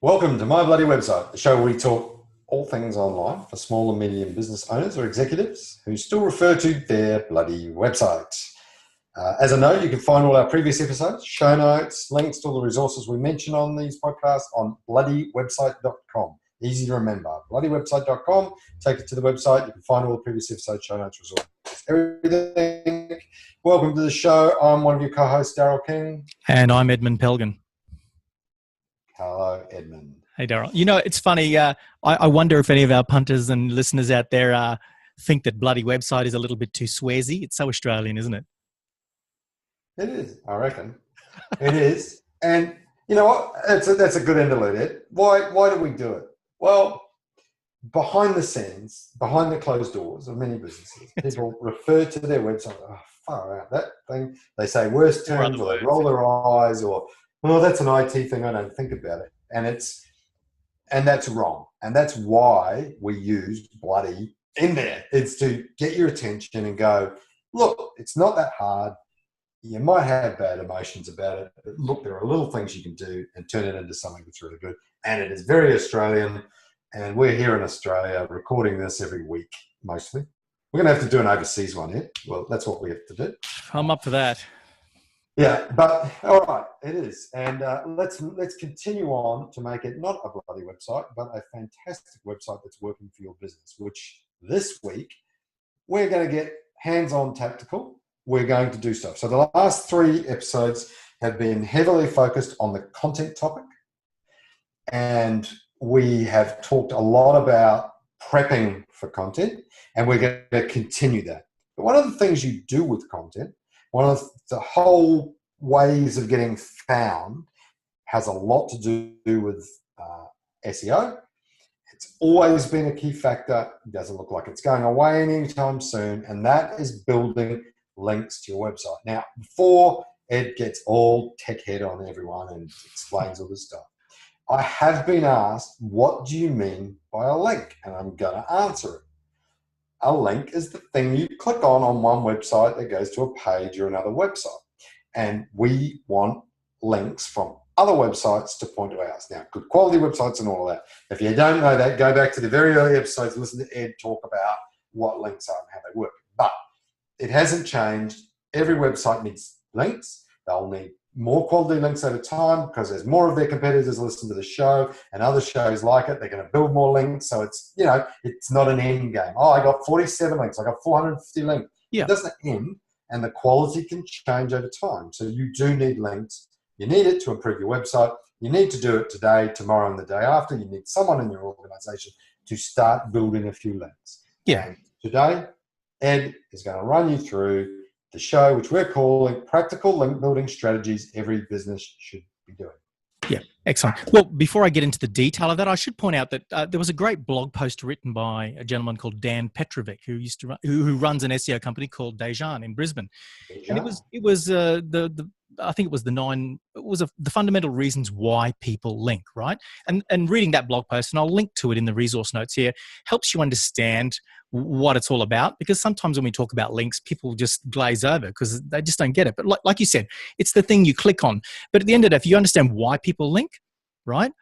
Welcome to My Bloody Website, the show where we talk all things online for small and medium business owners or executives who still refer to their bloody website. As a note, you can find all our previous episodes, show notes, links to all the resources we mention on these podcasts on bloodywebsite.com. Easy to remember, bloodywebsite.com. Take it to the website. You can find all the previous episodes, show notes, resources, everything. Welcome to the show. I'm one of your co-hosts, Daryl King. And I'm Edmund Pelgan. Hello, Edmund. Hey, Daryl. You know, it's funny. I wonder if any of our punters and listeners out there think that bloody website is a little bit too swearsy. It's so Australian, isn't it? It is, I reckon. It is. And you know what? That's a good end to lead it. Why do we do it? Well, behind the scenes, behind the closed doors of many businesses, people refer to their website, oh, far out, that thing. They say worse terms, or they roll their eyes, or, well, that's an IT thing, I don't think about it. And that's wrong. And that's why we use bloody in there. It's to get your attention and go, look, it's not that hard. You might have bad emotions about it, but look, there are little things you can do and turn it into something that's really good. And it is very Australian, and we're here in Australia recording this every week, mostly. We're going to have to do an overseas one here. Well, that's what we have to do. I'm up for that. Yeah, but all right, it is. And let's continue on to make it not a bloody website, but a fantastic website that's working for your business, which this week we're going to get hands-on tactical. We're going to do stuff. So the last 3 episodes have been heavily focused on the content topic. And we have talked a lot about prepping for content, and we're going to continue that. But one of the things you do with content, one of the whole ways of getting found has a lot to do with SEO. It's always been a key factor. It doesn't look like it's going away anytime soon, and that is building links to your website. Now, before Ed gets all tech head on everyone and explains all this stuff, I have been asked, what do you mean by a link? And I'm going to answer it. A link is the thing you click on one website that goes to a page or another website. And we want links from other websites to point to ours. Now, good quality websites and all of that. If you don't know that, go back to the very early episodes, listen to Ed talk about what links are and how they work. But it hasn't changed. Every website needs links. They'll need more quality links over time because there's more of their competitors listen to the show and other shows like it. They're going to build more links. So it's, it's not an end game. Oh, I got 47 links. I got 450 links. Yeah. It doesn't end, and the quality can change over time. So you do need links. You need it to improve your website. You need to do it today, tomorrow, and the day after. You need someone in your organization to start building a few links. Yeah. And today, Ed is going to run you through the show, which we're calling Practical Link Building Strategies Every Business Should Be Doing. Yeah, excellent. Well, before I get into the detail of that, I should point out that there was a great blog post written by a gentleman called Dan Petrovic, who runs an SEO company called Dejan in Brisbane. Dejan. And it was the fundamental reasons why people link, right? And reading that blog post, and I'll link to it in the resource notes here, helps you understand what it's all about, because sometimes when we talk about links, people just glaze over because they just don't get it. But like you said, it's the thing you click on. But at the end of the day, if you understand why people link, right,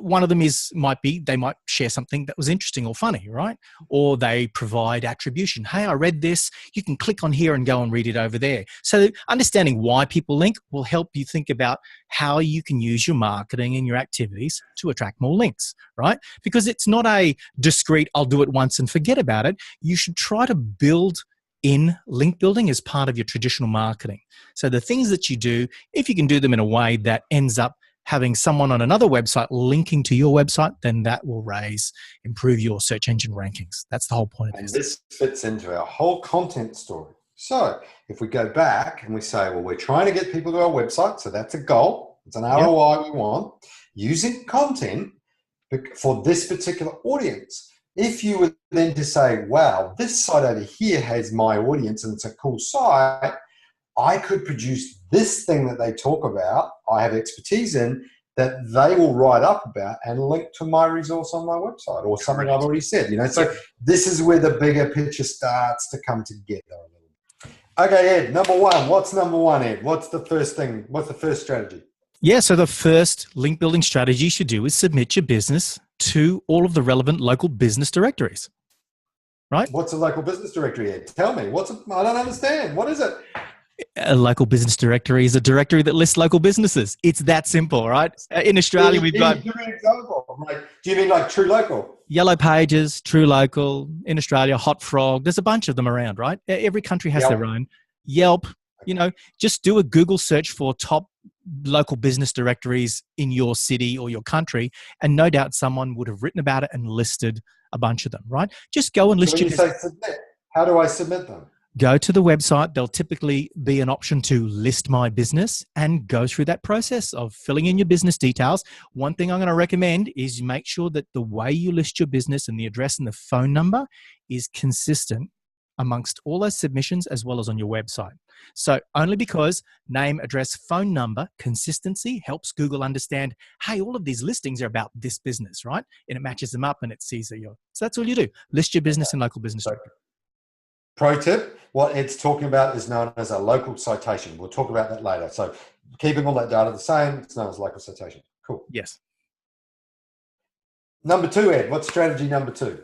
one of them might be they might share something that was interesting or funny, right? Or they provide attribution. Hey, I read this. You can click on here and go and read it over there. So understanding why people link will help you think about how you can use your marketing and your activities to attract more links, right? Because it's not a discrete, I'll do it once and forget about it. You should try to build in link building as part of your traditional marketing. So the things that you do, if you can do them in a way that ends up having someone on another website linking to your website, then that will improve your search engine rankings. That's the whole point of this. And this fits into our whole content story. So if we go back and we say, well, we're trying to get people to our website, so that's a goal. It's an ROI we want. Using content for this particular audience. If you were then to say, wow, this site over here has my audience and it's a cool site, I could produce this thing that they talk about, I have expertise in, that they will write up about and link to my resource on my website or something I've already said. So this is where the bigger picture starts to come together a little bit. Okay, Ed, number one. What's number one, Ed? What's the first thing? What's the first strategy? Yeah, so the first link building strategy you should do is submit your business to all of the relevant local business directories, right? What's a local business directory, Ed? Tell me. I don't understand. What is it? A local business directory is a directory that lists local businesses. It's that simple, right? In Australia, we've got... Give me an example. Do you mean like True Local? Yellow Pages, True Local. In Australia, Hot Frog. There's a bunch of them around, right? Every country has their own. Yelp, just do a Google search for top local business directories in your city or your country, and no doubt someone would have written about it and listed a bunch of them, right? Just go and list your... When you say submit, how do I submit them? Go to the website. There'll typically be an option to list my business and go through that process of filling in your business details. One thing I'm going to recommend is make sure that the way you list your business and the address and the phone number is consistent amongst all those submissions as well as on your website. So only because name, address, phone number, consistency helps Google understand, hey, all of these listings are about this business, right? And it matches them up and it sees that you're... So that's all you do. List your business in local business. Pro tip, what Ed's talking about is known as a local citation. We'll talk about that later. So keeping all that data the same, it's known as local citation. Cool. Yes. Number 2, Ed, what's strategy number 2?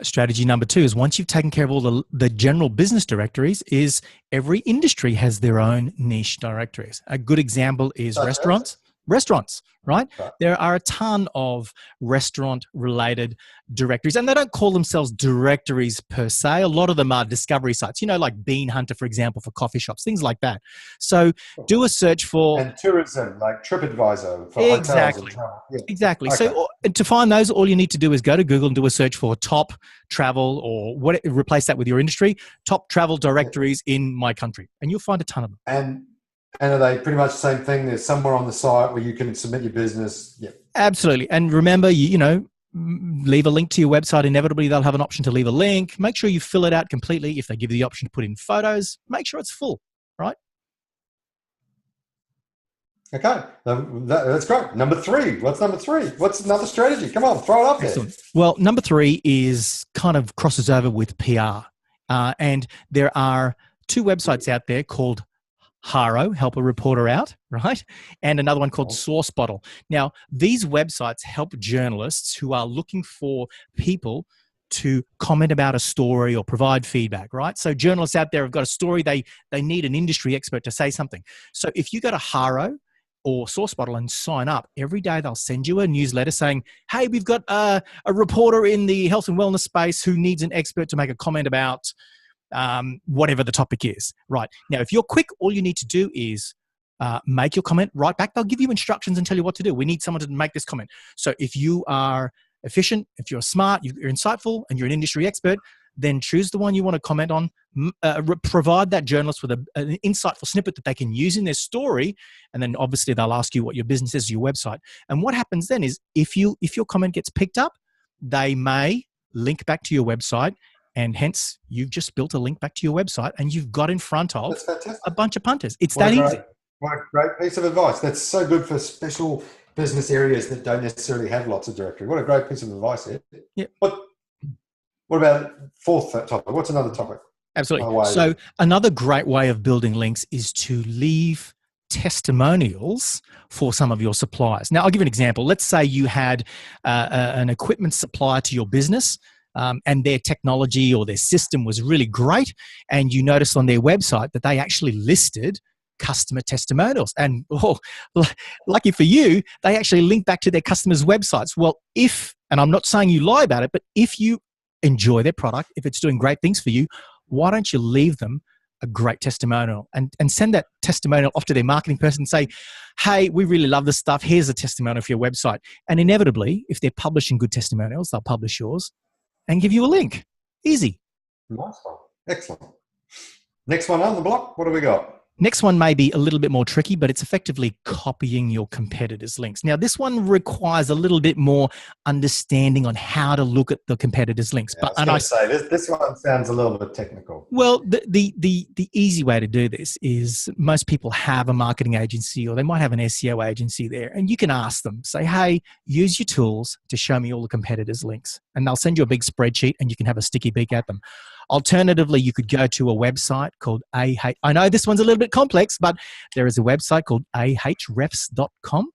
Strategy number 2 is once you've taken care of all the general business directories, is every industry has their own niche directories. A good example is restaurants, right? There are a ton of restaurant-related directories, and they don't call themselves directories per se. A lot of them are discovery sites, like Bean Hunter, for example, for coffee shops, things like that. So do a search for... And tourism, like TripAdvisor for hotels and travel. Yeah. Exactly. Okay. So to find those, all you need to do is go to Google and do a search for top travel, or replace that with your industry, top travel directories in my country, and you'll find a ton of them. And are they pretty much the same thing? There's somewhere on the site where you can submit your business. Yeah, absolutely. And remember, leave a link to your website. Inevitably, they'll have an option to leave a link. Make sure you fill it out completely. If they give you the option to put in photos, make sure it's full, right? Okay, that's great. Number 3. What's number 3? What's another strategy? Come on, throw it up there. Excellent. Well, number 3 is kind of crosses over with PR. And there are 2 websites out there called Haro, Help a Reporter Out, right? And another one called SourceBottle. Now, these websites help journalists who are looking for people to comment about a story or provide feedback, right? So journalists out there have got a story, they need an industry expert to say something. So if you go to Haro or SourceBottle and sign up, every day they'll send you a newsletter saying, hey, we've got a reporter in the health and wellness space who needs an expert to make a comment about whatever the topic is. Right. Now, if you're quick, all you need to do is make your comment right back. They'll give you instructions and tell you what to do. We need someone to make this comment. So if you are efficient, if you're smart, you're insightful, and you're an industry expert, then choose the one you want to comment on. Provide that journalist with an insightful snippet that they can use in their story. And then obviously they'll ask you what your business is, your website. And what happens then is if your comment gets picked up, they may link back to your website. And hence, you've just built a link back to your website and you've got in front of a bunch of punters. It's that easy. What a great piece of advice. That's so good for special business areas that don't necessarily have lots of directory. What a great piece of advice here. Yeah. What about 4th topic? What's another topic? Absolutely. So another great way of building links is to leave testimonials for some of your suppliers. Now, I'll give you an example. Let's say you had an equipment supplier to your business, and their technology or their system was really great, and you noticed on their website that they actually listed customer testimonials. And lucky for you, they actually link back to their customers' websites. Well, and I'm not saying you lie about it, but if you enjoy their product, if it's doing great things for you, why don't you leave them a great testimonial and send that testimonial off to their marketing person and say, hey, we really love this stuff. Here's a testimonial for your website. And inevitably, if they're publishing good testimonials, they'll publish yours and give you a link. Easy. Nice one. Excellent. Next one on the block, what do we got? Next one may be a little bit more tricky, but it's effectively copying your competitors' links. Now, this one requires a little bit more understanding on how to look at the competitors' links. Yeah, I was going to say, this one sounds a little bit technical. Well, the easy way to do this is most people have a marketing agency or they might have an SEO agency there, and you can ask them, say, hey, use your tools to show me all the competitors' links. And they'll send you a big spreadsheet and you can have a sticky beak at them. Alternatively, you could go to a website called AH. I know this one's a little bit complex, but there is a website called ahrefs.com,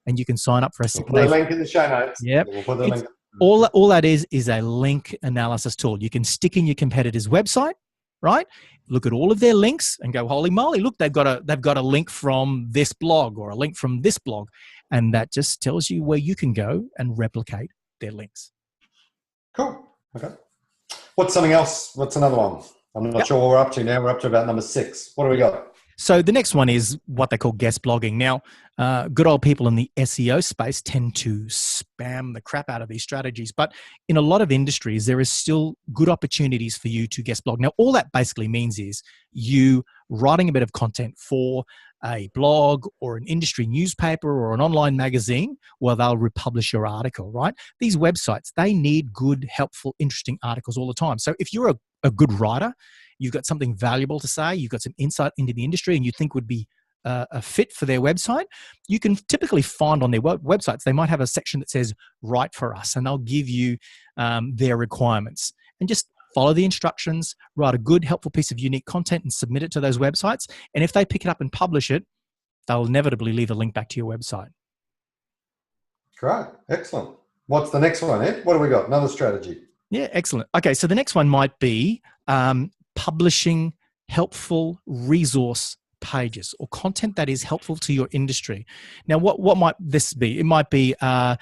and you can sign up for a We'll put a link in the show notes. Yep. We'll put the link. All that is a link analysis tool. You can stick in your competitor's website, right? Look at all of their links and go, holy moly, look, they've got a link from this blog or a link from this blog. And that just tells you where you can go and replicate their links. Cool. Okay. What's something else? What's another one? I'm not sure what we're up to now. We're up to about number 6. What do we got? So the next one is what they call guest blogging. Now, good old people in the SEO space tend to spam the crap out of these strategies, but in a lot of industries, there is still good opportunities for you to guest blog. Now, all that basically means is you writing a bit of content for a blog or an industry newspaper or an online magazine, well, they'll republish your article, right? These websites, they need good, helpful, interesting articles all the time. So if you're a good writer, you've got something valuable to say, you've got some insight into the industry and you think would be a fit for their website, you can typically find on their websites, they might have a section that says, write for us, and they'll give you their requirements. And just follow the instructions, write a good, helpful piece of unique content and submit it to those websites. And if they pick it up and publish it, they'll inevitably leave a link back to your website. Great. Excellent. What's the next one, Ed? What do we got? Another strategy. Yeah, excellent. Okay, so the next one might be publishing helpful resource pages or content that is helpful to your industry. Now, what might this be? It might be a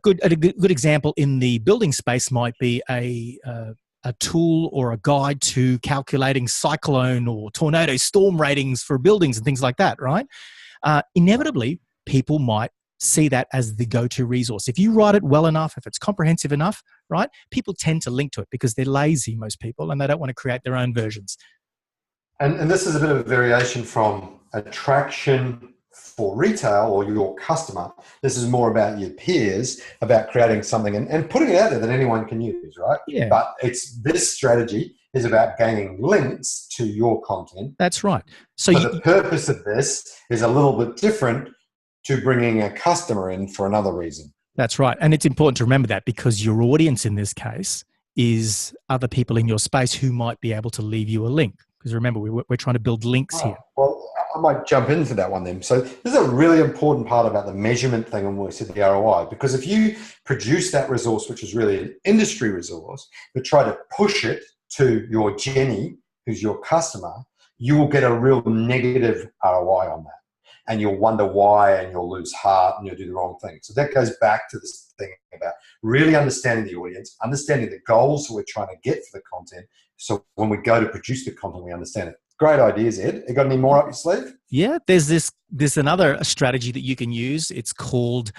good example in the building space might be a tool or a guide to calculating cyclone or tornado storm ratings for buildings and things like that, right? Inevitably, people might see that as the go-to resource. If you write it well enough, if it's comprehensive enough, right, people tend to link to it because they're lazy, most people, and they don't want to create their own versions. And this is a bit of a variation from attraction for retail or your customer. This is more about your peers, about creating something and putting it out there that anyone can use, right? Yeah. But this strategy is about gaining links to your content. That's right. So the purpose of this is a little bit different to bringing a customer in for another reason. That's right. And it's important to remember that because your audience in this case is other people in your space who might be able to leave you a link. Because remember, we're trying to build links here. Well, I might jump into that one then. So this is a really important part about the measurement thing when we said the ROI. Because if you produce that resource, which is really an industry resource, but try to push it to your Jenny, who's your customer, you will get a real negative ROI on that. And you'll wonder why, and you'll lose heart, and you'll do the wrong thing. So that goes back to this thing about really understanding the audience, understanding the goals that we're trying to get for the content. So when we go to produce the content, we understand it. Great ideas, Ed. You got any more up your sleeve? Yeah, there's another strategy that you can use. It's called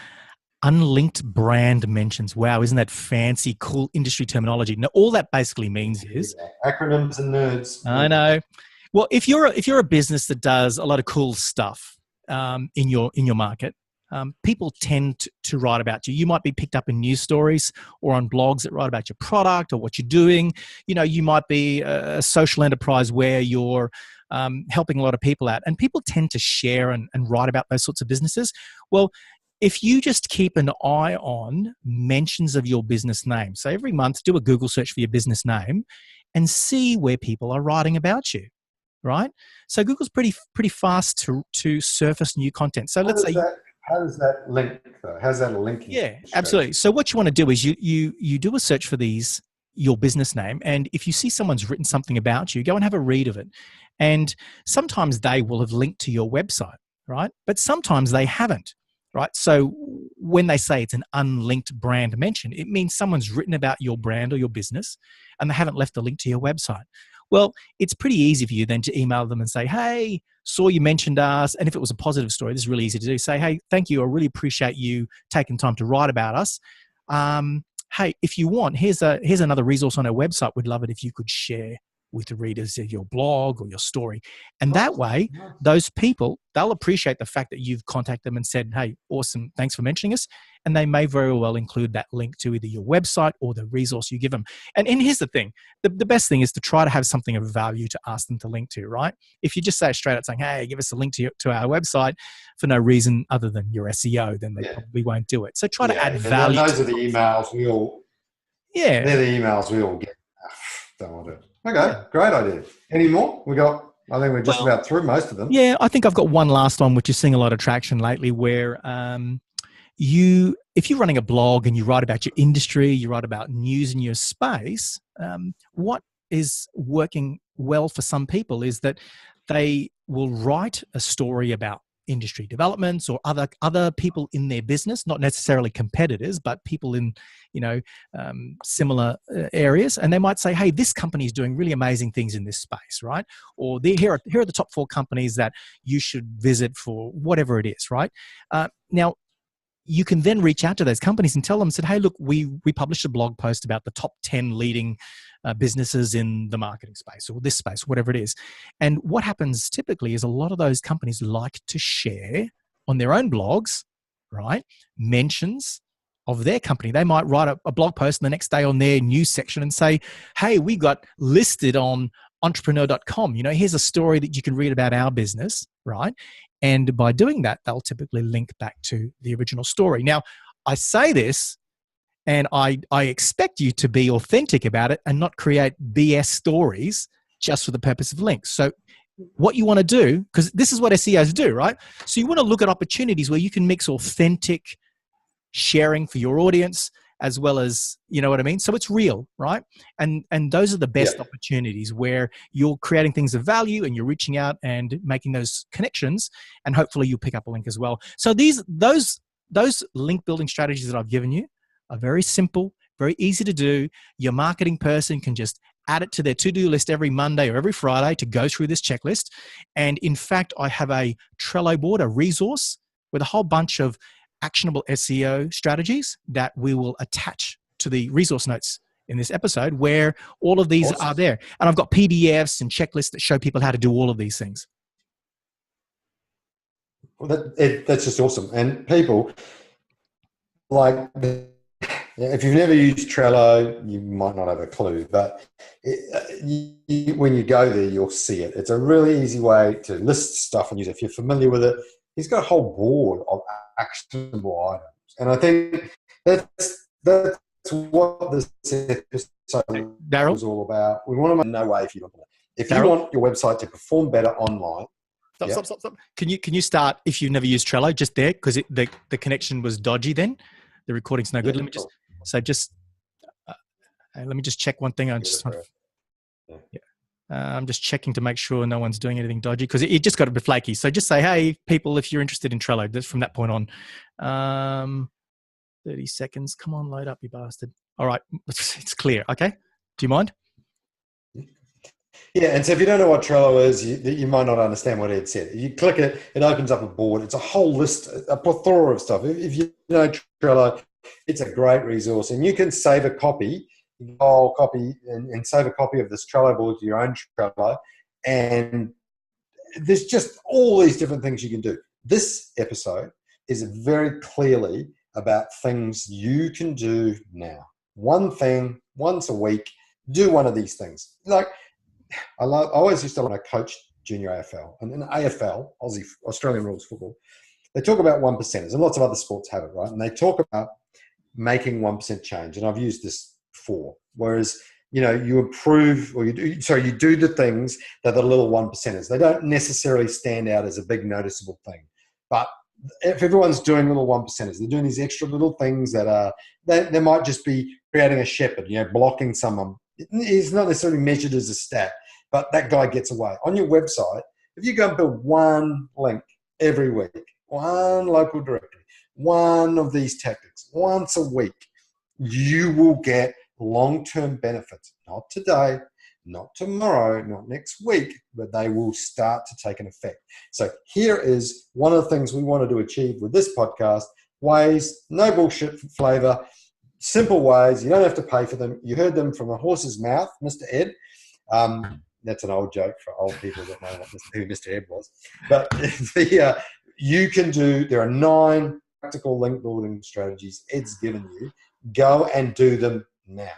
unlinked brand mentions. Wow, isn't that fancy, cool industry terminology? Now, all that basically means is acronyms and nerds. I know. Well, if you're a business that does a lot of cool stuff in your market, people tend to write about you. You might be picked up in news stories or on blogs that write about your product or what you're doing. You know, you might be a social enterprise where you're helping a lot of people out, and people tend to share and write about those sorts of businesses. Well, if you just keep an eye on mentions of your business name, so every month do a Google search for your business name and see where people are writing about you. Right? So Google's pretty fast to surface new content. So let's say how does that link though? How's that linking? Yeah, absolutely. So what you want to do is you do a search for your business name, and if you see someone's written something about you, go and have a read of it. And sometimes they will have linked to your website, right? But sometimes they haven't, right? So when they say it's an unlinked brand mention, it means someone's written about your brand or your business and they haven't left a link to your website. Well, it's pretty easy for you then to email them and say, hey, saw you mentioned us. And if it was a positive story, this is really easy to do. Say, hey, thank you. I really appreciate you taking time to write about us. Hey, if you want, here's another resource on our website. We'd love it if you could share with the readers of your blog or your story. And that way, those people, they'll appreciate the fact that you've contacted them and said, hey, awesome, thanks for mentioning us. And they may very well include that link to either your website or the resource you give them. And here's the thing, the best thing is to try to have something of value to ask them to link to, right? If you just say straight out saying, hey, give us a link to our website for no reason other than your SEO, then they probably won't do it. So try to add value. Those are the emails we all, they're the emails we all get. Don't want to. Okay, great idea. Any more? I think we're just about through most of them. Yeah, I think I've got one last one, which is seeing a lot of traction lately, where if you're running a blog and you write about your industry, you write about news in your space, what is working well for some people is that they will write a story about industry developments or other people in their business, not necessarily competitors, but people in similar areas, and they might say, hey, this company is doing really amazing things in this space, right? Or here are the top 4 companies that you should visit for whatever it is, right? Now, you can then reach out to those companies and tell them, said, hey, look, we published a blog post about the top 10 leading businesses in the marketing space or this space, whatever it is. And what happens typically is a lot of those companies like to share on their own blogs, right, mentions of their company. They might write a blog post the next day on their news section and say, hey, we got listed on entrepreneur.com. Here's a story that you can read about our business, right? And by doing that, they'll typically link back to the original story. Now, I say this, and I expect you to be authentic about it and not create BS stories just for the purpose of links. So what you want to do, because this is what SEOs do, right? So you want to look at opportunities where you can mix authentic sharing for your audience as well as, you know what I mean? So it's real, right? And those are the best opportunities where you're creating things of value and you're reaching out and making those connections, and hopefully you'll pick up a link as well. So those link building strategies that I've given you are very simple, very easy to do. Your marketing person can just add it to their to-do list every Monday or every Friday to go through this checklist. And in fact, I have a Trello board, a resource with a whole bunch of actionable SEO strategies that we will attach to the resource notes in this episode, where all of these are there. And I've got PDFs and checklists that show people how to do all of these things. Well, that's just awesome. And people, like, if you've never used Trello, you might not have a clue, but when you go there, you'll see it. It's a really easy way to list stuff and use it. If you're familiar with it, he's got a whole board of actionable items. And I think that's what this episode was all about. We want to know way if you want your website to perform better online. Stop. Can you start, if you've never used Trello, just there, because the connection was dodgy then? The recording's no good. Let me just check one thing. I'm just checking to make sure no one's doing anything dodgy, because it just got a bit flaky. So just say, hey, people, if you're interested in Trello, that's from that point on. 30 seconds. Come on, load up, you bastard. All right. It's clear. Okay. Do you mind? Yeah. And so if you don't know what Trello is, you might not understand what Ed said. You click it, it opens up a board. It's a whole list, a plethora of stuff. If you know Trello, it's a great resource, and you can save a copy. I'll copy and save a copy of this Trello board to your own Trello. And there's just all these different things you can do. This episode is very clearly about things you can do now. One thing, once a week, do one of these things. Like, I always used to want to coach junior AFL. And in AFL, Australian rules football, they talk about 1%ers, and lots of other sports have it, right? And they talk about making 1% change. And I've used this before. Whereas, you improve, or you do the things that are the little 1%ers. They don't necessarily stand out as a big noticeable thing. But if everyone's doing little 1%ers, they're doing these extra little things that are, they might just be creating a shepherd, blocking someone. It's not necessarily measured as a stat, but that guy gets away. On your website, if you go and build one link every week, one local directory, one of these tactics, once a week, you will get long-term benefits. Not today, not tomorrow, not next week, but they will start to take an effect. So here is one of the things we wanted to achieve with this podcast. Ways, no bullshit flavor, simple ways. You don't have to pay for them. You heard them from the horse's mouth, Mr. Ed. That's an old joke for old people that know who Mr. Ed was. But you can do, there are 9 practical link building strategies Ed's given you. Go and do them now.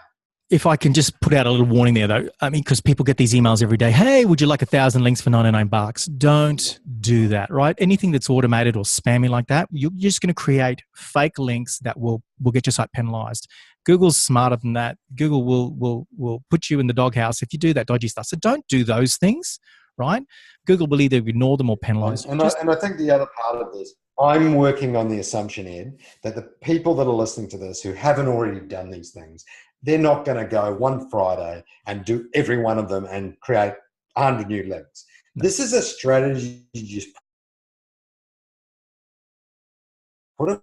if I can just put out a little warning there, though, I mean, because people get these emails every day. Hey, would you like 1,000 links for $99? Don't do that, right? Anything that's automated or spammy like that, you're just going to create fake links that will get your site penalized. Google's smarter than that. Google will put you in the doghouse if you do that dodgy stuff. So don't do those things, right? Google will either ignore them or penalize you. And I think the other part of this, I'm working on the assumption, Ed, that the people that are listening to this who haven't already done these things, they're not going to go one Friday and do every one of them and create 100 new links. No. This is a strategy you just put it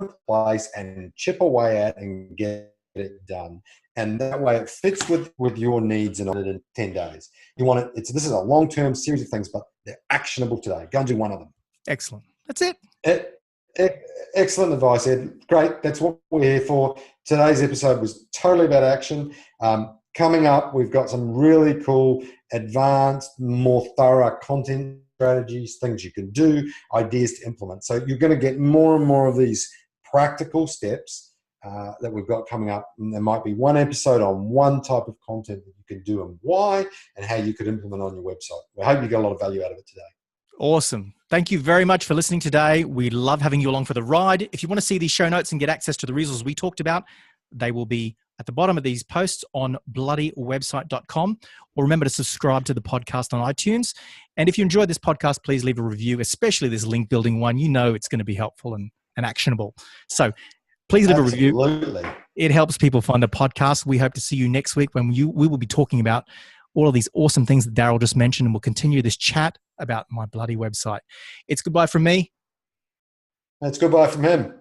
in place and chip away at and get it done. And that way it fits with your needs and on it in 10 days. You want it. This is a long-term series of things, but they're actionable today. Go and do one of them. Excellent. That's it. Excellent advice, Ed. Great. That's what we're here for. Today's episode was totally about action. Coming up, we've got some really cool, advanced, more thorough content strategies, things you can do, ideas to implement. So you're going to get more and more of these practical steps that we've got coming up. And there might be one episode on one type of content that you can do and why, and how you could implement on your website. I hope you got a lot of value out of it today. Awesome. Thank you very much for listening today. We love having you along for the ride. If you want to see these show notes and get access to the resources we talked about, they will be at the bottom of these posts on bloodywebsite.com. Or remember to subscribe to the podcast on iTunes. And if you enjoyed this podcast, please leave a review, especially this link building one. You know it's going to be helpful and actionable. So please leave a review. It helps people find the podcast. We hope to see you next week when we will be talking about all of these awesome things that Daryl just mentioned, and we'll continue this chat about My Bloody Website. It's goodbye from me. It's goodbye from him.